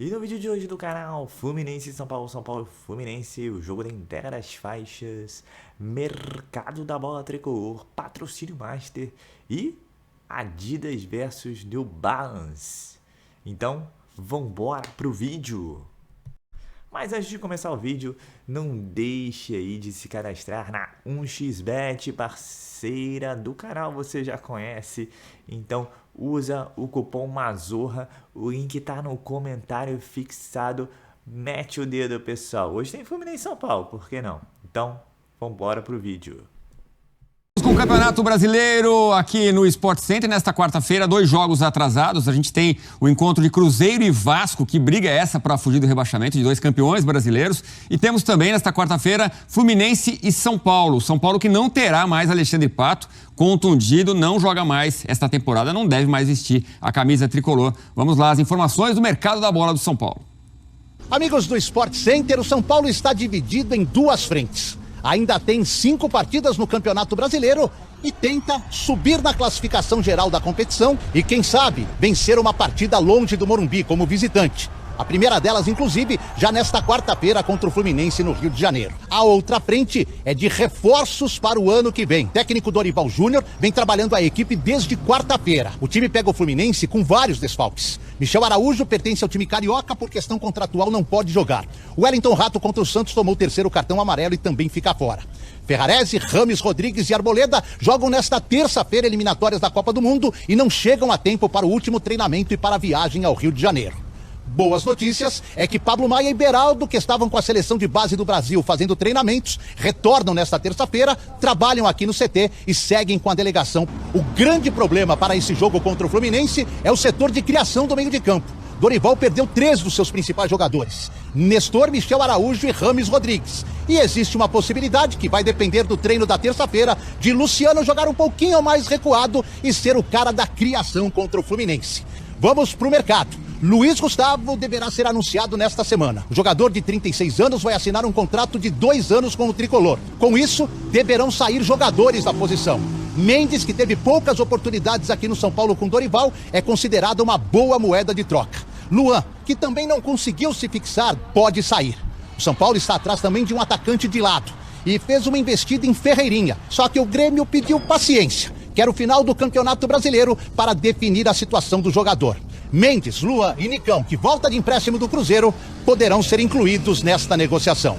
E no vídeo de hoje do canal Fluminense São Paulo, Fluminense, o jogo da entrega das faixas, mercado da bola tricolor, patrocínio master e Adidas versus New Balance. Então, vambora pro vídeo! Mas antes de começar o vídeo, não deixe aí de se cadastrar na 1xBet, parceira do canal, você já conhece. Então usa o cupom MAZORRA, o link tá no comentário fixado. Mete o dedo, pessoal. Hoje tem Fluminense São Paulo, por que não? Então, vambora pro vídeo. Com o Campeonato Brasileiro aqui no Sport Center, nesta quarta-feira, 2 jogos atrasados. A gente tem o encontro de Cruzeiro e Vasco, que briga essa para fugir do rebaixamento, de 2 campeões brasileiros. E temos também, nesta quarta-feira, Fluminense e São Paulo. São Paulo que não terá mais Alexandre Pato, contundido, não joga mais esta temporada, não deve mais vestir a camisa tricolor. Vamos lá, as informações do mercado da bola do São Paulo. Amigos do Sport Center, o São Paulo está dividido em 2 frentes. Ainda tem 5 partidas no Campeonato Brasileiro e tenta subir na classificação geral da competição e, quem sabe, vencer uma partida longe do Morumbi como visitante. A primeira delas, inclusive, já nesta quarta-feira contra o Fluminense no Rio de Janeiro. A outra frente é de reforços para o ano que vem. O técnico Dorival Júnior vem trabalhando a equipe desde quarta-feira. O time pega o Fluminense com vários desfalques. Michel Araújo pertence ao time carioca, por questão contratual não pode jogar. O Wellington Rato contra o Santos tomou o 3º cartão amarelo e também fica fora. Ferrarese, Rames Rodrigues e Arboleda jogam nesta terça-feira eliminatórias da Copa do Mundo e não chegam a tempo para o último treinamento e para a viagem ao Rio de Janeiro. Boas notícias é que Pablo Maia e Beraldo, que estavam com a seleção de base do Brasil fazendo treinamentos, retornam nesta terça-feira, trabalham aqui no CT e seguem com a delegação. O grande problema para esse jogo contra o Fluminense é o setor de criação do meio de campo. Dorival perdeu 3 dos seus principais jogadores: Nestor, Michel Araújo e Rames Rodrigues. E existe uma possibilidade, que vai depender do treino da terça-feira, de Luciano jogar um pouquinho mais recuado e ser o cara da criação contra o Fluminense. Vamos pro mercado. Luiz Gustavo deverá ser anunciado nesta semana. O jogador de 36 anos vai assinar um contrato de 2 anos com o tricolor. Com isso, deverão sair jogadores da posição. Mendes, que teve poucas oportunidades aqui no São Paulo com Dorival, é considerado uma boa moeda de troca. Luan, que também não conseguiu se fixar, pode sair. O São Paulo está atrás também de um atacante de lado e fez uma investida em Ferreirinha. Só que o Grêmio pediu paciência. Quer o final do Campeonato Brasileiro para definir a situação do jogador. Mendes, Luan e Nicão, que volta de empréstimo do Cruzeiro, poderão ser incluídos nesta negociação.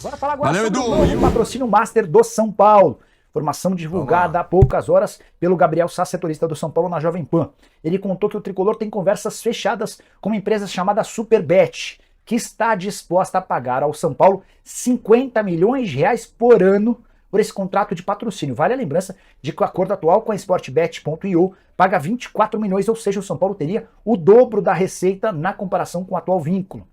Bora falar agora Valeu, sobre Edu. o novo patrocínio master do São Paulo. Informação divulgada há poucas horas pelo Gabriel Sá, setorista do São Paulo na Jovem Pan. Ele contou que o tricolor tem conversas fechadas com uma empresa chamada Superbet, que está disposta a pagar ao São Paulo 50 milhões de reais por ano por esse contrato de patrocínio. Vale a lembrança de que o acordo atual com a Sportbet.io paga 24 milhões, ou seja, o São Paulo teria o dobro da receita na comparação com o atual vínculo.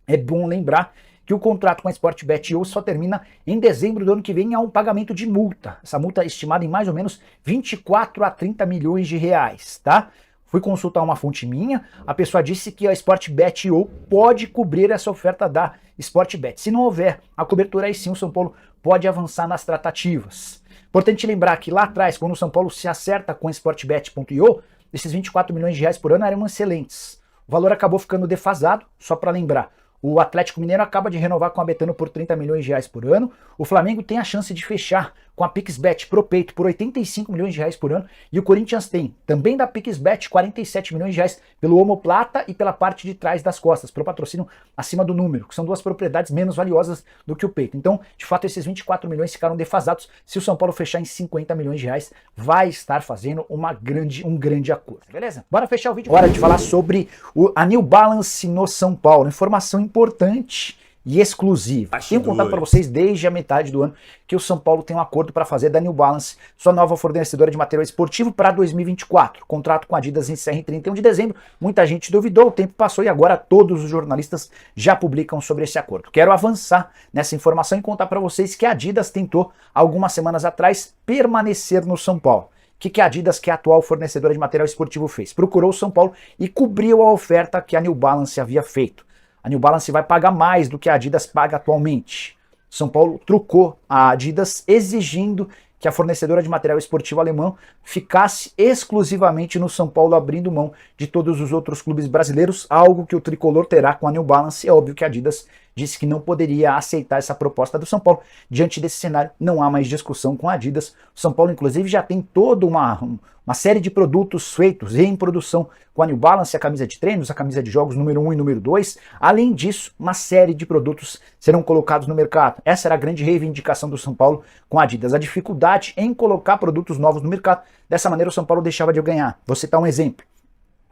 É bom lembrar que o contrato com a Sportbet.io só termina em dezembro do ano que vem, há um pagamento de multa. Essa multa é estimada em mais ou menos 24 a 30 milhões de reais, tá? Fui consultar uma fonte minha, a pessoa disse que a Sportbet.io pode cobrir essa oferta da Sportbet. Se não houver a cobertura, aí sim o São Paulo pode avançar nas tratativas. Importante lembrar que lá atrás, quando o São Paulo se acerta com a Sportbet.io, esses 24 milhões de reais por ano eram excelentes. O valor acabou ficando defasado, só para lembrar. O Atlético Mineiro acaba de renovar com a Betano por 30 milhões de reais por ano. O Flamengo tem a chance de fechar com a PixBet pro peito por 85 milhões de reais por ano. E o Corinthians tem, também da PixBet, 47 milhões de reais pelo omoplata e pela parte de trás das costas, pelo patrocínio acima do número, que são 2 propriedades menos valiosas do que o peito. Então, de fato, esses 24 milhões ficaram defasados. Se o São Paulo fechar em 50 milhões de reais, vai estar fazendo um grande acordo, beleza? Bora fechar o vídeo. Hora de falar sobre a New Balance no São Paulo. Informação importante e exclusiva. Tenho contado para vocês desde a metade do ano que o São Paulo tem um acordo para fazer da New Balance sua nova fornecedora de material esportivo para 2024. O contrato com a Adidas encerra em 31 de dezembro. Muita gente duvidou, o tempo passou e agora todos os jornalistas já publicam sobre esse acordo. Quero avançar nessa informação e contar para vocês que a Adidas tentou, algumas semanas atrás, permanecer no São Paulo. O que a Adidas, que é a atual fornecedora de material esportivo, fez? Procurou o São Paulo e cobriu a oferta que a New Balance havia feito. A New Balance vai pagar mais do que a Adidas paga atualmente. São Paulo trucou a Adidas exigindo que a fornecedora de material esportivo alemão ficasse exclusivamente no São Paulo, abrindo mão de todos os outros clubes brasileiros, algo que o tricolor terá com a New Balance. É óbvio que a Adidas disse que não poderia aceitar essa proposta do São Paulo. Diante desse cenário, não há mais discussão com a Adidas. O São Paulo, inclusive, já tem toda uma série de produtos feitos em produção com a New Balance, a camisa de treinos, a camisa de jogos número 1 e número 2. Além disso, uma série de produtos serão colocados no mercado. Essa era a grande reivindicação do São Paulo com a Adidas, a dificuldade em colocar produtos novos no mercado. Dessa maneira, o São Paulo deixava de ganhar. Vou citar um exemplo.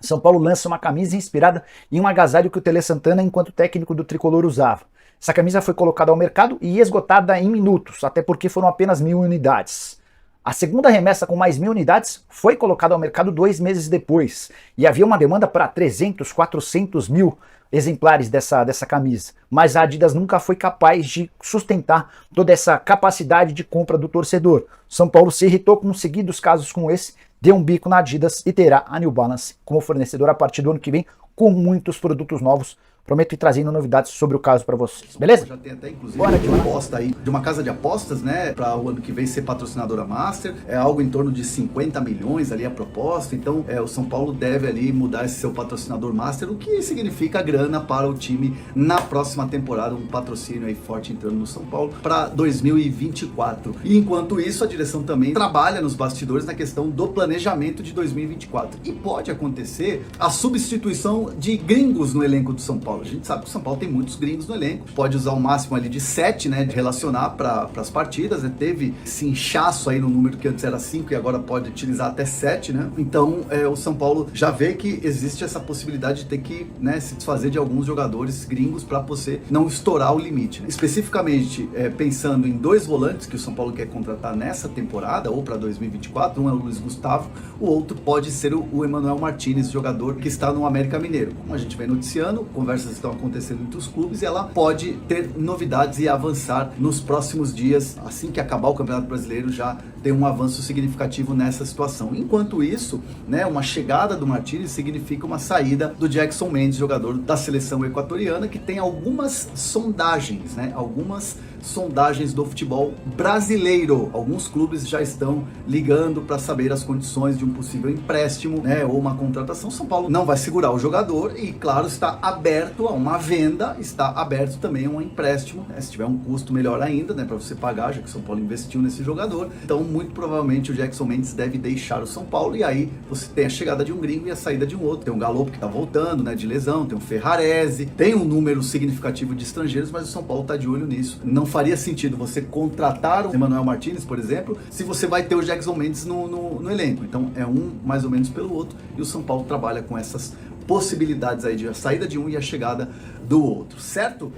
São Paulo lança uma camisa inspirada em um agasalho que o Tele Santana, enquanto técnico do tricolor, usava. Essa camisa foi colocada ao mercado e esgotada em minutos, até porque foram apenas 1.000 unidades. A segunda remessa com mais 1.000 unidades foi colocada ao mercado 2 meses depois, e havia uma demanda para 300, 400 mil exemplares dessa camisa. Mas a Adidas nunca foi capaz de sustentar toda essa capacidade de compra do torcedor. São Paulo se irritou com seguidos casos como esse, deu um bico na Adidas e terá a New Balance como fornecedor a partir do ano que vem, com muitos produtos novos. Prometo ir trazendo novidades sobre o caso para vocês, beleza? Já tem até, inclusive, uma proposta aí de uma casa de apostas, né, para o ano que vem ser patrocinadora Master. É algo em torno de 50 milhões ali a proposta. Então, o São Paulo deve ali mudar esse seu patrocinador Master, o que significa grana para o time na próxima temporada, um patrocínio aí forte entrando no São Paulo para 2024. E enquanto isso, a direção também trabalha nos bastidores na questão do planejamento de 2024. E pode acontecer a substituição de gringos no elenco do São Paulo. A gente sabe que o São Paulo tem muitos gringos no elenco, pode usar o máximo ali de 7, né, de relacionar para as partidas, né? Teve esse inchaço aí no número que antes era 5 e agora pode utilizar até 7, né? Então o São Paulo já vê que existe essa possibilidade de ter que, né, se desfazer de alguns jogadores gringos para você não estourar o limite, né? Especificamente pensando em 2 volantes que o São Paulo quer contratar nessa temporada ou para 2024, um é o Luiz Gustavo, o outro pode ser o Emmanuel Martinez, jogador que está no América Mineiro. Como a gente vem noticiando, conversas estão acontecendo entre os clubes e ela pode ter novidades e avançar nos próximos dias. Assim que acabar o Campeonato Brasileiro, já tem um avanço significativo nessa situação. Enquanto isso, né, uma chegada do Martínez significa uma saída do Jackson Mendes, jogador da seleção equatoriana, que tem algumas sondagens, né, algumas sondagens do futebol brasileiro. Alguns clubes já estão ligando para saber as condições de um possível empréstimo, né, ou uma contratação. São Paulo não vai segurar o jogador e, claro, está aberto a uma venda, está aberto também a um empréstimo, né, se tiver um custo melhor ainda, né, para você pagar, já que o São Paulo investiu nesse jogador. Então, muito provavelmente o Jackson Mendes deve deixar o São Paulo e aí você tem a chegada de um gringo e a saída de um outro. Tem um Galopo que está voltando, né, de lesão, tem o Ferrarese, tem um número significativo de estrangeiros, mas o São Paulo está de olho nisso. Não faria sentido você contratar o Emmanuel Martinez, por exemplo, se você vai ter o Jackson Mendes no elenco. Então é um mais ou menos pelo outro e o São Paulo trabalha com essas possibilidades aí de a saída de um e a chegada do outro, certo?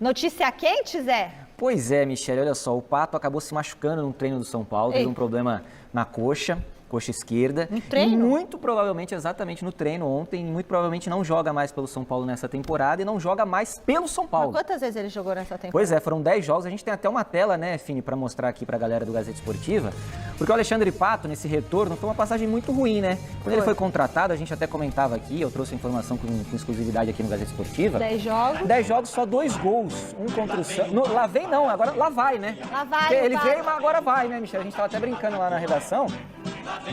Notícia quente, Zé? Pois é, Michele, olha só, o Pato acabou se machucando no treino do São Paulo, teve um problema na coxa esquerda. No treino? E muito provavelmente, exatamente no treino ontem, muito provavelmente não joga mais pelo São Paulo nessa temporada e não joga mais pelo São Paulo. Mas quantas vezes ele jogou nessa temporada? Pois é, foram 10 jogos. A gente tem até uma tela, né, Fini, para mostrar aqui para a galera do Gazeta Esportiva, porque o Alexandre Pato, nesse retorno, foi uma passagem muito ruim, né? Quando ele foi contratado, a gente até comentava aqui, eu trouxe a informação com exclusividade aqui no Gazeta Esportiva. 10 jogos. 10 jogos, só 2 gols. Um contra o Santos. Lá vem não, agora lá vai, né? Lá vai. Ele veio, mas agora vai, né, Michele? A gente tava até brincando lá na redação.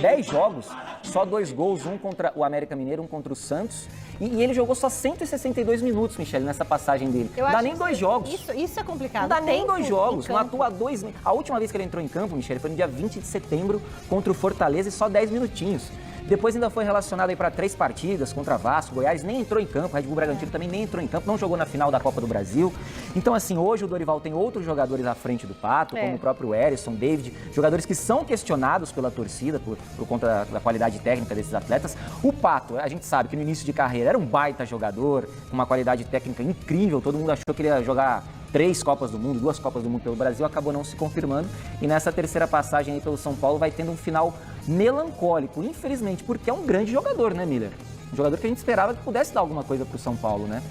10 jogos, só 2 gols, um contra o América Mineiro, um contra o Santos. E ele jogou só 162 minutos, Michele, nessa passagem dele. Não dá nem 2 jogos. Isso é complicado. Não dá nem 2 jogos. Não campo. atua 2. A última vez que ele entrou em campo, Michele, foi no dia 20 de setembro contra o Fortaleza e só 10 minutinhos. Depois ainda foi relacionado aí para 3 partidas contra Vasco, Goiás, nem entrou em campo, Red Bull Bragantino também nem entrou em campo, não jogou na final da Copa do Brasil. Então assim, hoje o Dorival tem outros jogadores à frente do Pato, como o próprio Erisson, David, jogadores que são questionados pela torcida por conta da qualidade técnica desses atletas. O Pato, a gente sabe que no início de carreira era um baita jogador, com uma qualidade técnica incrível, todo mundo achou que ele ia jogar 3 Copas do Mundo, 2 Copas do Mundo pelo Brasil, acabou não se confirmando. E nessa terceira passagem aí pelo São Paulo vai tendo um final melancólico, infelizmente, porque é um grande jogador, né, Miller? Um jogador que a gente esperava que pudesse dar alguma coisa pro São Paulo, né?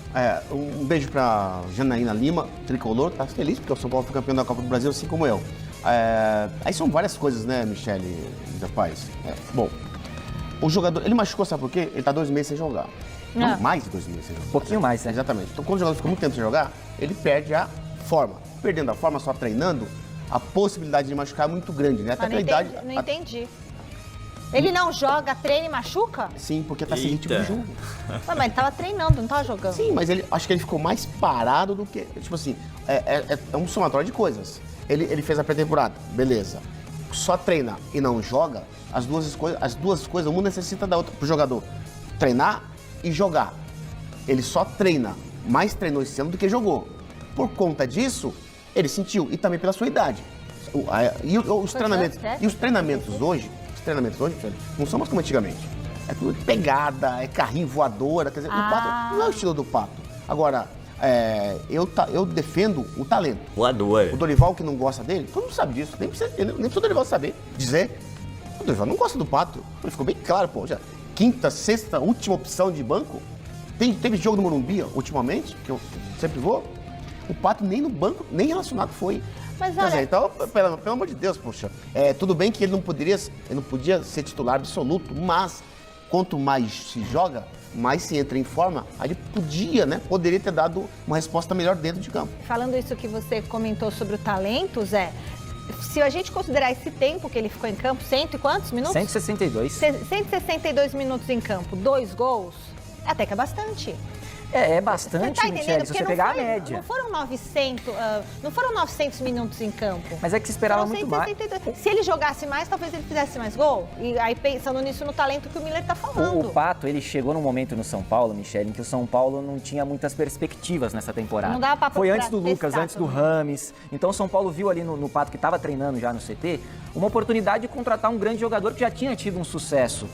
Um beijo pra Janaína Lima, tricolor, tá feliz porque o São Paulo foi campeão da Copa do Brasil, assim como eu. Aí são várias coisas, né, Michele, rapaz? Bom, o jogador, ele machucou, sabe por quê? Ele tá 2 meses sem jogar. Não, mais de 2 meses sem jogar. Um pouquinho mais, né? Exatamente. Então, quando o jogador fica muito tempo sem jogar, ele perde a forma. Perdendo a forma, só treinando, a possibilidade de machucar é muito grande, né? Até Mas pela não idade. não entendi. Ele não joga, treina e machuca? Sim, porque tá sem ritmo de Eita. jogo. Ué, mas ele tava treinando, não tava jogando. Sim, mas acho que ele ficou mais parado do que. Tipo assim, é um somatório de coisas. Ele fez a pré-temporada, beleza. Só treina e não joga, as duas coisas, uma necessita da outra pro jogador. Treinar e jogar. Ele só treina, mais treinou esse ano do que jogou. Por conta disso, ele sentiu, e também pela sua idade. Os treinamentos hoje, Michele, não são mais como antigamente. É tudo pegada, é carrinho voadora, quer dizer, o Pato não é o estilo do Pato. Agora, eu defendo o talento. Voador. O Dorival, que não gosta dele, todo mundo sabe disso. Nem precisa o Dorival saber, dizer. O Dorival não gosta do Pato. Ele ficou bem claro, pô. Já, quinta, sexta, última opção de banco. Teve jogo no Morumbi, ultimamente, que eu sempre vou. O Pato nem no banco, nem relacionado foi. Mas Quer dizer, olha, então, pelo amor de Deus, poxa. Tudo bem que ele não podia ser titular absoluto, mas quanto mais se joga, mais se entra em forma, aí ele poderia ter dado uma resposta melhor dentro de campo. falando isso que você comentou sobre o talento, Zé, se a gente considerar esse tempo que ele ficou em campo, cento e quantos minutos? 162. 162 minutos em campo, 2 gols, até que é bastante. É Você bastante, tá Michele, entendendo? se Porque você pegar a não média. foram 900 minutos em campo. Mas é que se esperava Foram muito mais. 162. Se ele jogasse mais, talvez ele fizesse mais gol. E aí, pensando nisso, no talento que o Miller tá falando. O Pato, ele chegou num momento no São Paulo, Michele, em que o São Paulo não tinha muitas perspectivas nessa temporada. Não dava pra Foi antes do testar Lucas, antes do também. Rames. Então o São Paulo viu ali no Pato, que estava treinando já no CT, uma oportunidade de contratar um grande jogador que já tinha tido um sucesso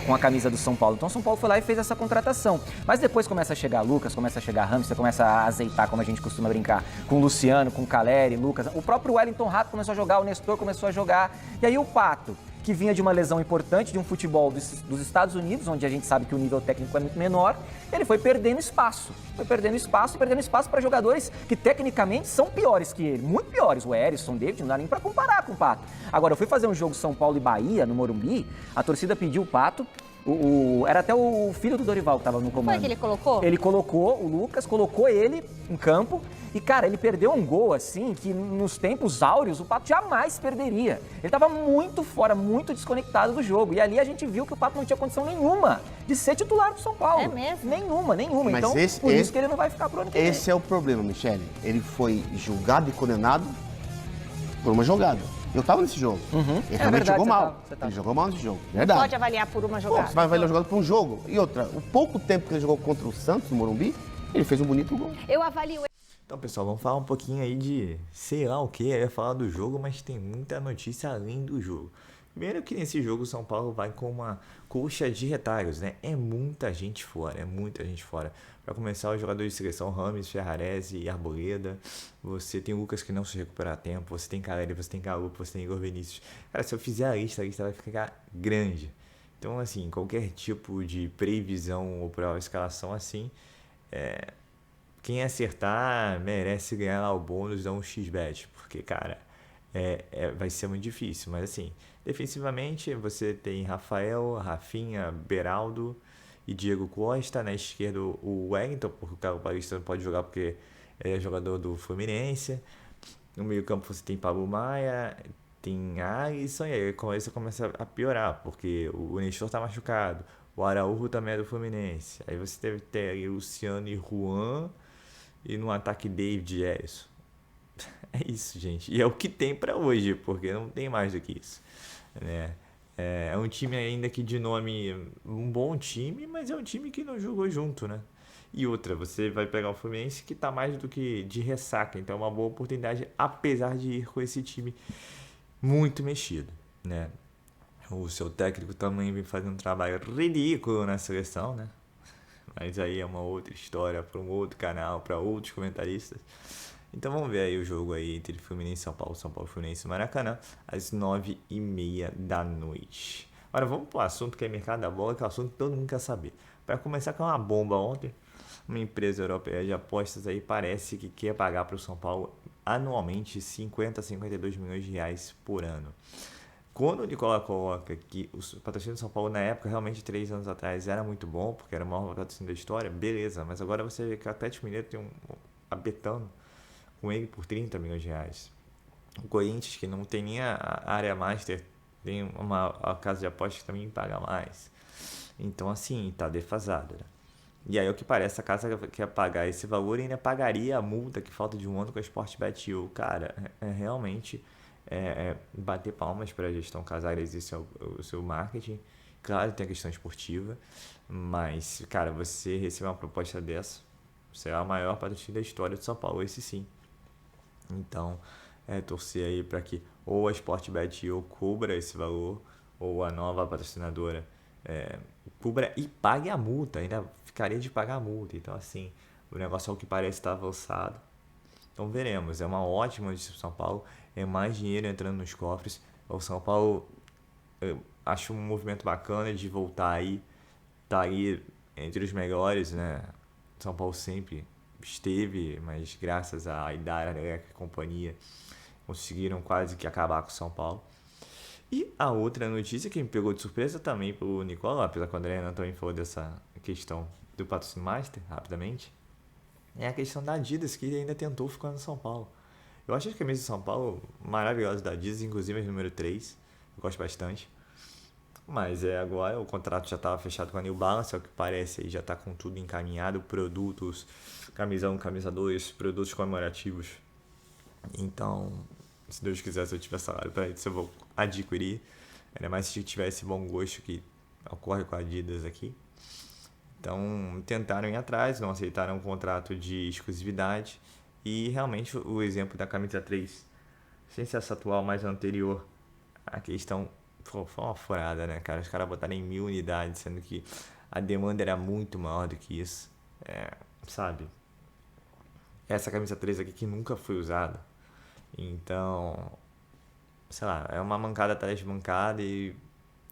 com a camisa do São Paulo. Então o São Paulo foi lá e fez essa contratação. Mas depois começa a chegar Lucas, começa a chegar Rames, você começa a azeitar, como a gente costuma brincar, com o Luciano, com o Caleri, Lucas. O próprio Wellington Rato começou a jogar, o Nestor começou a jogar. E aí o Pato, que vinha de uma lesão importante, de um futebol dos Estados Unidos, onde a gente sabe que o nível técnico é muito menor, ele foi perdendo espaço. Foi perdendo espaço para jogadores que tecnicamente são piores que ele, muito piores. O Erisson, o David, não dá nem para comparar com o Pato. Agora, eu fui fazer um jogo São Paulo e Bahia, no Morumbi, a torcida pediu o Pato, era até o filho do Dorival que estava no comando. Foi que ele colocou? Ele colocou o Lucas, colocou ele em campo e, cara, ele perdeu um gol assim que nos tempos áureos o Pato jamais perderia. Ele estava muito fora, muito desconectado do jogo. E ali a gente viu que o Pato não tinha condição nenhuma de ser titular do São Paulo. É mesmo? Nenhuma. Mas Então, por isso que ele não vai ficar pro ano que vem. Esse é o problema, Michele. Ele foi julgado e condenado por uma jogada. Eu tava nesse jogo. Ele realmente verdade, jogou você mal. tava, você tava. Ele jogou mal nesse jogo. Verdade. Pode avaliar por uma Pô, jogada. você vai avaliar o jogador por um jogo. E outra, o pouco tempo que ele jogou contra o Santos, no Morumbi, ele fez um bonito gol. Eu avalio Então, pessoal, vamos falar um pouquinho aí de sei lá o que. Eu ia falar do jogo, mas tem muita notícia além do jogo. Primeiro que nesse jogo o São Paulo vai com uma coxa de retalhos, né? É muita gente fora. Para começar, os jogadores de seleção, Rames, Ferrarese e Arboleda. Você tem o Lucas que não se recupera a tempo. Você tem Caleri, você tem Calupo, você tem Igor Vinícius. Cara, se eu fizer a lista vai ficar grande. Então, assim, qualquer tipo de previsão ou para escalação assim, quem acertar merece ganhar lá o bônus, dar um xbet, porque, cara, vai ser muito difícil. Mas, assim, defensivamente, você tem Rafael, Rafinha, Beraldo e Diego Costa. Na esquerda, o Wellington, porque o Carlos Paulista não pode jogar porque é jogador do Fluminense. No meio campo, você tem Pablo Maia, tem Alisson, e aí isso começa a piorar, porque o Nestor tá machucado, o Araújo também é do Fluminense. Aí você deve ter aí Luciano e Juan, e no ataque David e Erisson. É isso, gente. E é o que tem pra hoje, porque não tem mais do que isso, né? É um time ainda que de nome, um bom time, mas é um time que não jogou junto, né? E outra, você vai pegar o Fluminense que tá mais do que de ressaca, então é uma boa oportunidade, apesar de ir com esse time muito mexido, né? O seu técnico também vem fazendo um trabalho ridículo na seleção, né? Mas aí é uma outra história para um outro canal, para outros comentaristas. Então vamos ver aí o jogo aí entre Fluminense e São Paulo e Fluminense e Maracanã, às 9h30 da noite. Agora vamos para o assunto que é mercado da bola, que é o assunto que todo mundo quer saber. Para começar com uma bomba ontem, uma empresa europeia de apostas aí parece que quer pagar para o São Paulo anualmente 50 a 52 milhões de reais por ano. Quando o Nicola coloca que o patrocínio do São Paulo na época, realmente 3 anos atrás, era muito bom, porque era o maior patrocínio da história, beleza, mas agora você vê que o Atlético Mineiro tem a Betano com ele por 30 milhões de reais. O Corinthians, que não tem nem a área master, tem a casa de apostas que também paga mais. Então, assim, tá defasado, né? E aí, o que parece, a casa quer pagar esse valor e ainda pagaria a multa que falta de um ano com a Sportbet.io. Cara, realmente bater palmas para a gestão Casares e o seu marketing. Claro, tem a questão esportiva, mas, cara, você receber uma proposta dessa, você é a maior patrocínio da história de São Paulo, esse sim. Então, torcer aí para que ou a Sportbet.io cubra esse valor, ou a nova patrocinadora cubra e pague a multa, ainda ficaria de pagar a multa. Então, assim, o negócio, ao que parece, está avançado. Então, veremos. É uma ótima notícia para São Paulo, é mais dinheiro entrando nos cofres. O São Paulo, acho um movimento bacana de voltar aí, tá aí entre os melhores, né? São Paulo sempre esteve, mas graças a Idara, a companhia, conseguiram quase que acabar com o São Paulo. E a outra notícia que me pegou de surpresa também pelo Nicola, apesar que o André Renan também falou dessa questão do patrocínio master, rapidamente, é a questão da Adidas, que ainda tentou ficar no São Paulo. Eu acho as camisas de São Paulo maravilhosas da Adidas, inclusive a número 3, eu gosto bastante. Mas agora o contrato já estava fechado com a New Balance, é o que parece, aí já está com tudo encaminhado, produtos, camisa 1, camisa 2, produtos comemorativos. Então, se Deus quiser, se eu tiver salário para isso, eu vou adquirir. Ainda mais se tiver esse bom gosto que ocorre com a Adidas aqui. Então, tentaram ir atrás, não aceitaram um contrato de exclusividade. E realmente o exemplo da camisa 3, sem ser essa atual, mas a anterior, a questão foi uma furada, né, cara? Os caras botaram em 1000 unidades, sendo que a demanda era muito maior do que isso. Sabe? Essa camisa 3 aqui que nunca foi usada. Então, sei lá, é uma mancada atrás de mancada e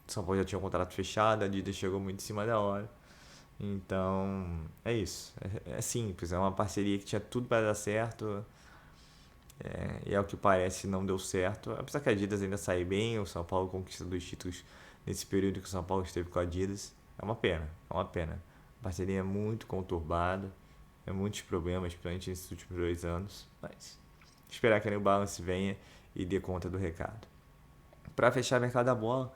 São Paulo já tinha um contrato fechado, a Adidas chegou muito em cima da hora. Então, é isso. É simples, é uma parceria que tinha tudo para dar certo. E ao que parece não deu certo. Apesar que a Adidas ainda sai bem, o São Paulo conquista 2 títulos nesse período que o São Paulo esteve com a Adidas. É uma pena. A parceria é muito conturbada, muitos problemas, principalmente nesses últimos 2 anos. Mas esperar que a New Balance venha e dê conta do recado. Para fechar o mercado da bola,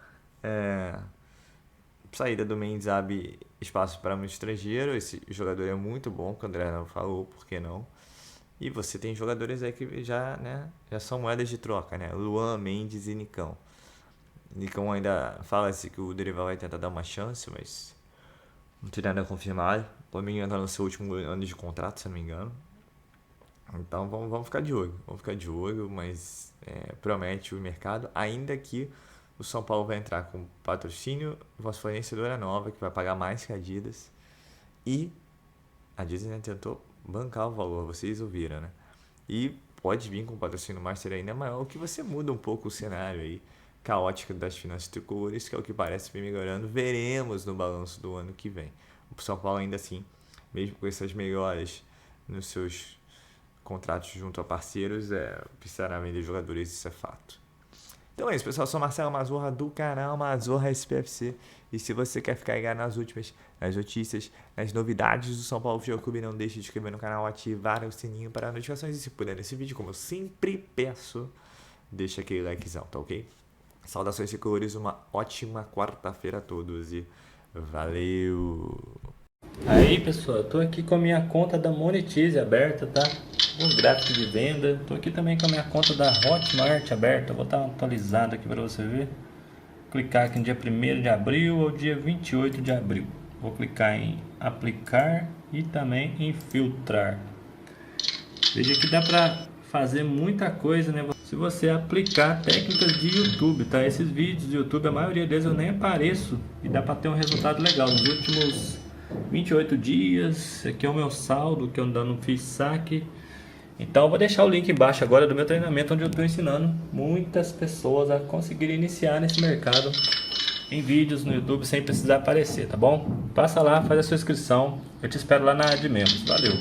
saída do Mendes abre espaço para um estrangeiro. Esse jogador é muito bom, que o André não falou, por que não? E você tem jogadores aí que já são moedas de troca, né? Luan, Mendes e Nicão. Nicão ainda fala-se que o Dorival vai tentar dar uma chance, mas não tem nada confirmado. O Flamengo entra no seu último ano de contrato, se não me engano. Então vamos ficar de olho, mas promete o mercado, ainda que o São Paulo vai entrar com patrocínio, uma fornecedora nova que vai pagar mais que a Adidas, e a Adidas ainda tentou bancar o valor, vocês ouviram, né? E pode vir com patrocínio master ainda maior, o que você muda um pouco o cenário aí caótico das finanças tricolores, que é o que parece vir melhorando. Veremos no balanço do ano que vem. O São Paulo ainda assim, mesmo com essas melhoras nos seus contratos junto a parceiros, precisará vender jogadores, isso é fato. Então é isso, pessoal. Eu sou Marcelo Mazorra do canal Mazorra SPFC. E se você quer ficar ligado nas últimas, nas notícias, nas novidades do São Paulo Futebol Clube, não deixe de se inscrever no canal, ativar o sininho para notificações. E se puder nesse vídeo, como eu sempre peço, deixa aquele likezão, tá ok? Saudações tricolores, uma ótima quarta-feira a todos e valeu! Aí pessoal, eu tô aqui com a minha conta da Monetize aberta, tá? Os gráficos de venda. Tô aqui também com a minha conta da Hotmart aberta. Vou dar uma atualizada aqui para você ver. Clicar aqui no dia 1º de abril ou dia 28 de abril. Vou clicar em aplicar e também em filtrar. Veja que dá para fazer muita coisa, né? Se você aplicar técnicas de YouTube, tá? Esses vídeos do YouTube, a maioria deles eu nem apareço e dá para ter um resultado legal. Nos últimos 28 dias, esse aqui é o meu saldo que eu ainda não fiz saque. Então eu vou deixar o link embaixo agora do meu treinamento, onde eu estou ensinando muitas pessoas a conseguirem iniciar nesse mercado em vídeos no YouTube sem precisar aparecer, tá bom? Passa lá, faz a sua inscrição, eu te espero lá na área de membros. Valeu!